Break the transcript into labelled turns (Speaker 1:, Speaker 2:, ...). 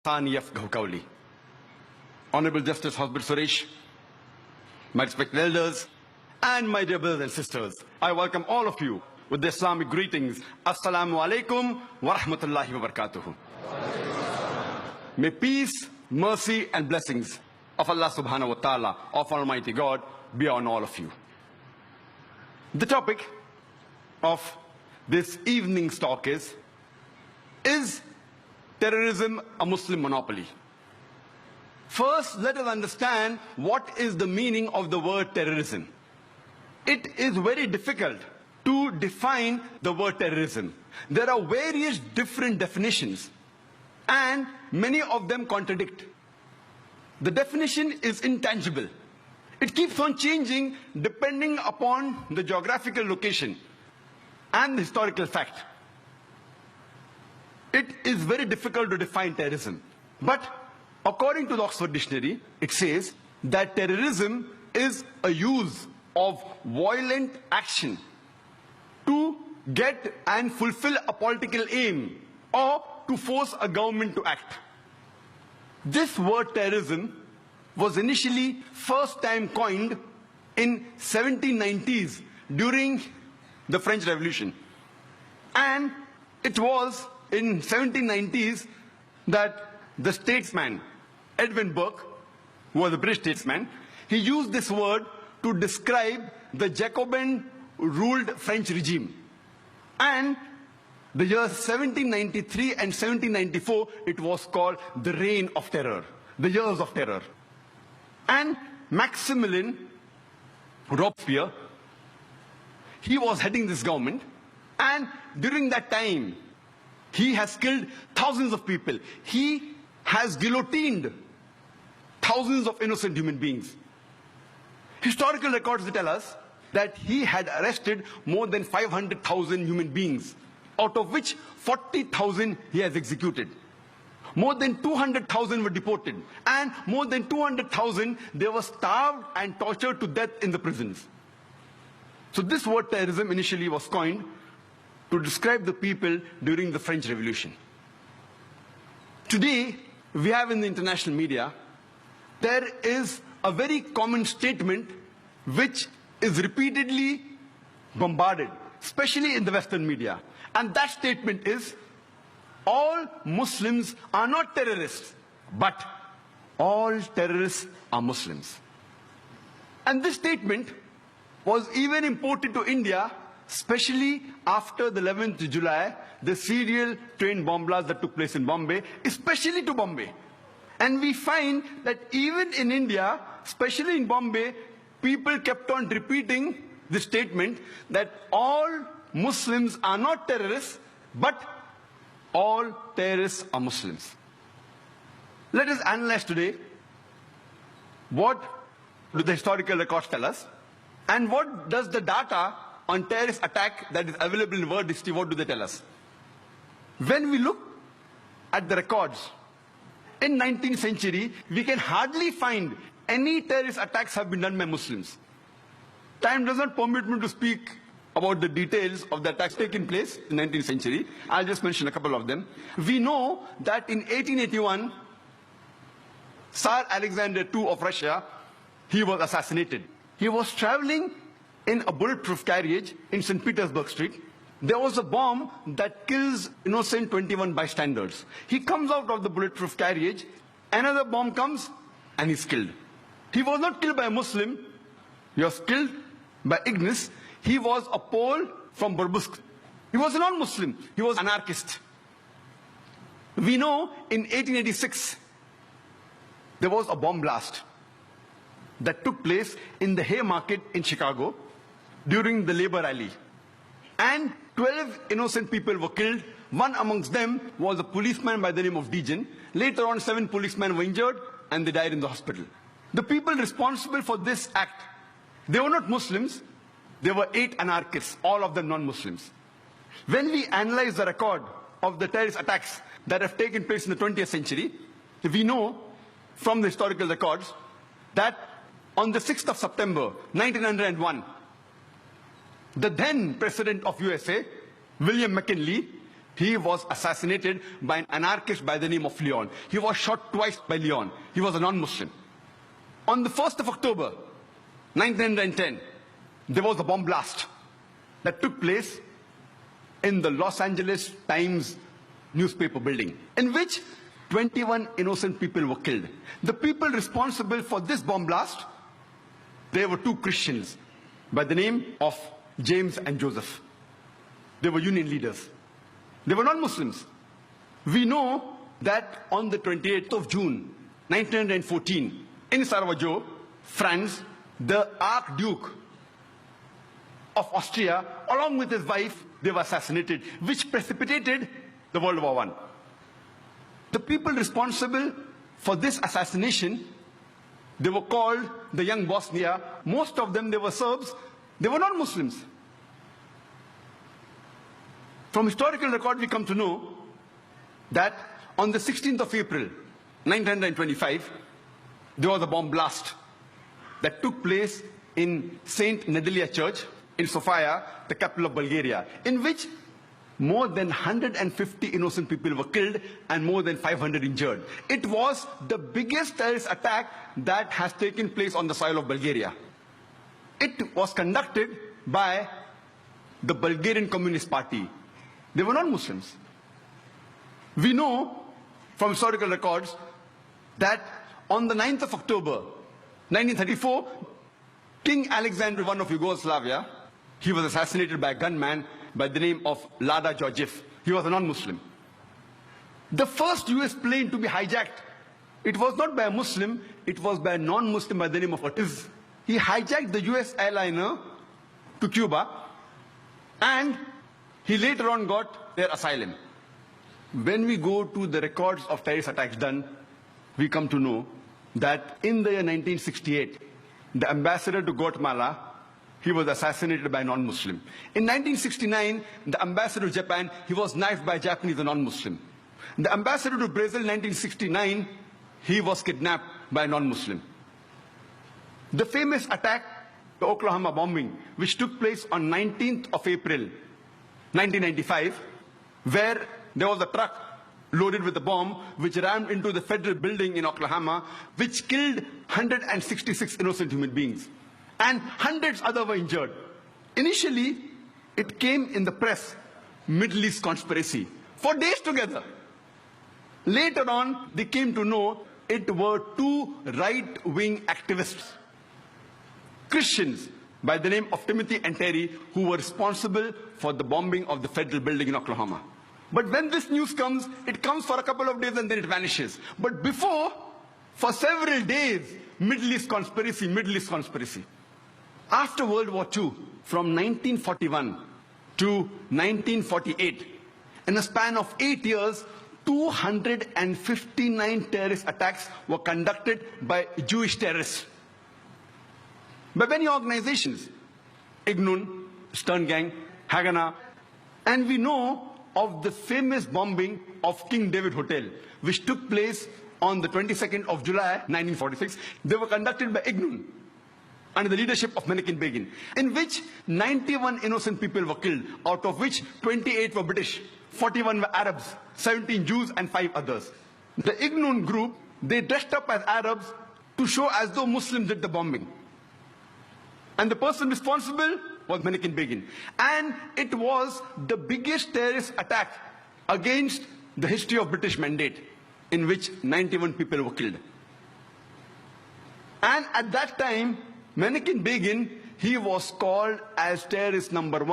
Speaker 1: Honorable Justice Hosbir Suresh, my respected elders, and my dear brothers and sisters, I welcome all of you with the Islamic greetings. Assalamu alaikum wa rahmatullahi wa barakatuhu. May peace, mercy, and blessings of Allah subhanahu wa ta'ala, of Almighty God, be on all of you. The topic of this evening's talk is terrorism a Muslim monopoly? First, let us understand what is the meaning of the word terrorism. It is very difficult to define the word terrorism. There are various different definitions, and many of them contradict. The definition is intangible. It keeps on changing depending upon the geographical location and the historical fact. It is very difficult to define terrorism. But according to the Oxford Dictionary, it says that terrorism is a use of violent action to get and fulfill a political aim or to force a government to act. This word terrorism was initially first time coined in 1790s during the French Revolution. And it was in 1790s that the statesman Edwin Burke, who was a British statesman, he used this word to describe the Jacobin-ruled French regime. And the years 1793 and 1794, it was called the Reign of Terror, the Years of Terror. And Maximilien Robespierre, he was heading this government, and during that time, he has killed thousands of people. He has guillotined thousands of innocent human beings. Historical records tell us that he had arrested more than 500,000 human beings, out of which 40,000 he has executed. More than 200,000 were deported, and more than 200,000 they were starved and tortured to death in the prisons. So this word terrorism initially was coined to describe the people during the French Revolution. Today, we have in the international media, there is a very common statement which is repeatedly bombarded, especially in the Western media. And that statement is, all Muslims are not terrorists, but all terrorists are Muslims. And this statement was even imported to India, especially after the 11th of July, the serial train bomb blast that took place in Bombay, especially to Bombay. And we find that even in India, especially in Bombay, people kept on repeating the statement that all Muslims are not terrorists, but all terrorists are Muslims. Let us analyze today what do the historical records tell us, and what does the data on terrorist attack that is available in world history, what do they tell us? When we look at the records, in 19th century, we can hardly find any terrorist attacks have been done by Muslims. Time does not permit me to speak about the details of the attacks taking place in 19th century. I'll just mention a couple of them. We know that in 1881, Tsar Alexander II of Russia, he was assassinated. He was traveling in a bulletproof carriage in St. Petersburg Street. There was a bomb that kills innocent 21 bystanders. He comes out of the bulletproof carriage, another bomb comes, and he's killed. He was not killed by a Muslim, he was killed by ignorance. He was a Pole from Burbusk. He was a non-Muslim, he was an anarchist. We know in 1886, there was a bomb blast that took place in the Haymarket in Chicago during the labor rally. And 12 innocent people were killed. One amongst them was a policeman by the name of Dejan. Later on, 7 policemen were injured and they died in the hospital. The people responsible for this act, they were not Muslims, they were 8 anarchists, all of them non-Muslims. When we analyze the record of the terrorist attacks that have taken place in the 20th century, we know from the historical records that on the 6th of September, 1901, the then President of USA, William McKinley, He was assassinated by an anarchist by the name of Leon. He was shot twice by Leon. He was a non-Muslim. On the 1st of October, 1910, there was a bomb blast that took place in the Los Angeles Times newspaper building, in which 21 innocent people were killed. The people responsible for this bomb blast, they were two Christians by the name of James and Joseph. They were union leaders. They were non-Muslims. We know that on the 28th of June, 1914, in Sarajevo, France, the Archduke of Austria, along with his wife, they were assassinated, which precipitated the World War I. The people responsible for this assassination, they were called the Young Bosnia. Most of them, they were Serbs. They were non-Muslims. From historical record, we come to know that on the 16th of April, 1925, there was a bomb blast that took place in St. Nedelia Church in Sofia, the capital of Bulgaria, in which more than 150 innocent people were killed and more than 500 injured. It was the biggest terrorist attack that has taken place on the soil of Bulgaria. It was conducted by the Bulgarian Communist Party. They were non-Muslims. We know from historical records that on the 9th of October, 1934, King Alexander I of Yugoslavia, he was assassinated by a gunman by the name of Lada Georgiev. He was a non-Muslim. The first US plane to be hijacked, it was not by a Muslim, it was by a non-Muslim by the name of Ortiz. He hijacked the US airliner to Cuba, and he later on got their asylum. When we go to the records of terrorist attacks done, we come to know that in the year 1968, the ambassador to Guatemala, he was assassinated by a non-Muslim. In 1969, the ambassador to Japan, he was knifed by a Japanese, a non-Muslim. The ambassador to Brazil in 1969, he was kidnapped by a non-Muslim. The famous attack, the Oklahoma bombing, which took place on 19th of April, 1995, where there was a truck loaded with a bomb which rammed into the federal building in Oklahoma, which killed 166 innocent human beings. And hundreds others were injured. Initially, it came in the press, Middle East conspiracy, for days together. Later on, they came to know it were two right-wing activists, Christians by the name of Timothy and Terry, who were responsible for the bombing of the federal building in Oklahoma. But when this news comes, it comes for a couple of days and then it vanishes. But before, for several days, Middle East conspiracy, Middle East conspiracy. After World War II, from 1941 to 1948, in a span of 8 years, 259 terrorist attacks were conducted by Jewish terrorists. By many organizations, Ignun, Stern Gang, Haganah, and we know of the famous bombing of King David Hotel, which took place on the 22nd of July, 1946. They were conducted by Ignun, under the leadership of Menachem Begin, in which 91 innocent people were killed, out of which 28 were British, 41 were Arabs, 17 Jews, and 5 others. The Ignun group, they dressed up as Arabs to show as though Muslims did the bombing. And the person responsible was Menachem Begin. And it was the biggest terrorist attack against the history of British Mandate, in which 91 people were killed. And at that time, Menachem Begin, he was called as terrorist number 1.